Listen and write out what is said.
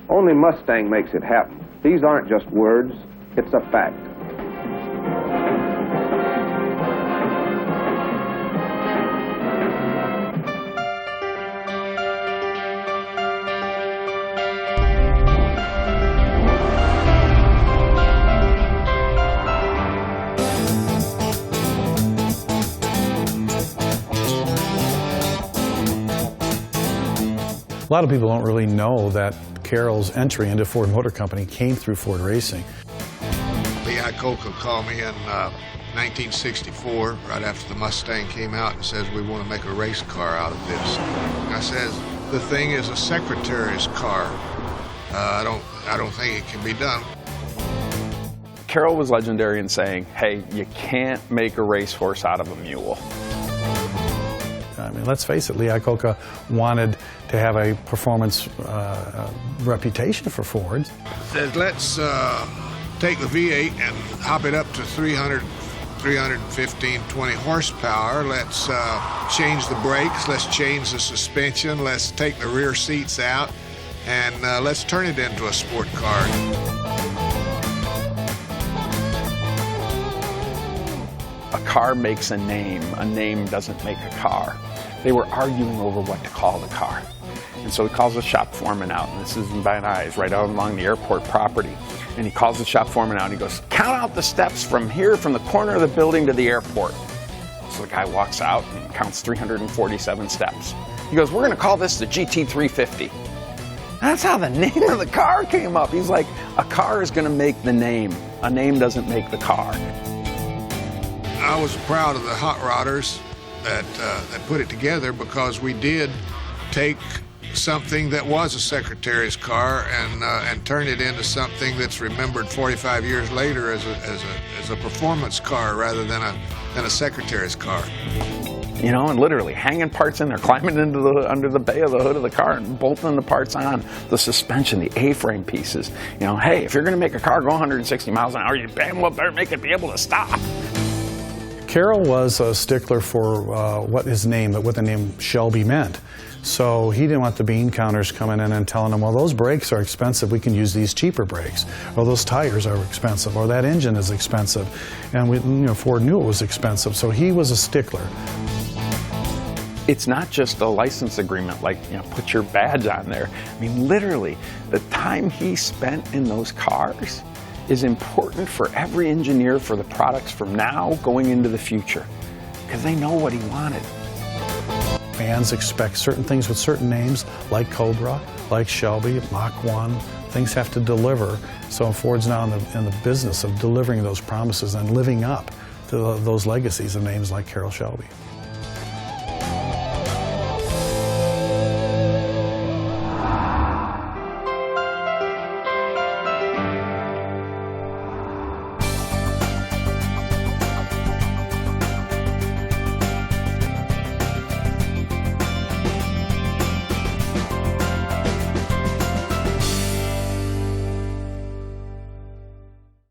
Only Mustang makes it happen. These aren't just words, it's a fact. A lot of people don't really know that Carroll's entry into Ford Motor Company came through Ford Racing. Lee Iacocca called me in 1964, right after the Mustang came out, and says, we want to make a race car out of this. I says, the thing is a secretary's car. I don't think it can be done. Carroll was legendary in saying, hey, you can't make a racehorse out of a mule. I mean, let's face it, Lee Iacocca wanted to have a performance reputation for Ford. Says, let's take the V8 and hop it up to 315, 20 horsepower. Let's change the brakes. Let's change the suspension. Let's take the rear seats out. And let's turn it into a sport car. A car makes a name doesn't make a car. They were arguing over what to call the car. And so he calls the shop foreman out, and this is in Van Nuys, right out along the airport property. And he calls the shop foreman out, and he goes, count out the steps from here, from the corner of the building to the airport. So the guy walks out and counts 347 steps. He goes, we're gonna call this the GT350. That's how the name of the car came up. He's like, a car is gonna make the name. A name doesn't make the car. I was proud of the hot rodders that put it together, because we did take something that was a secretary's car and turn it into something that's remembered 45 years later as a performance car rather than a secretary's car. You know, and literally hanging parts in there, climbing into under the bay of the hood of the car and bolting the parts on, the suspension, the A-frame pieces. You know, hey, if you're going to make a car go 160 miles an hour, you damn well better make it be able to stop. Carroll was a stickler for what the name Shelby meant. So he didn't want the bean counters coming in and telling them, well, those brakes are expensive, we can use these cheaper brakes. Or those tires are expensive, or that engine is expensive. And Ford knew it was expensive, so he was a stickler. It's not just a license agreement, like, put your badge on there. I mean, literally, the time he spent in those cars is important for every engineer for the products from now going into the future, because they know what he wanted. Fans expect certain things with certain names, like Cobra, like Shelby, Mach 1. Things have to deliver, so Ford's now in the business of delivering those promises and living up to those legacies of names like Carroll Shelby.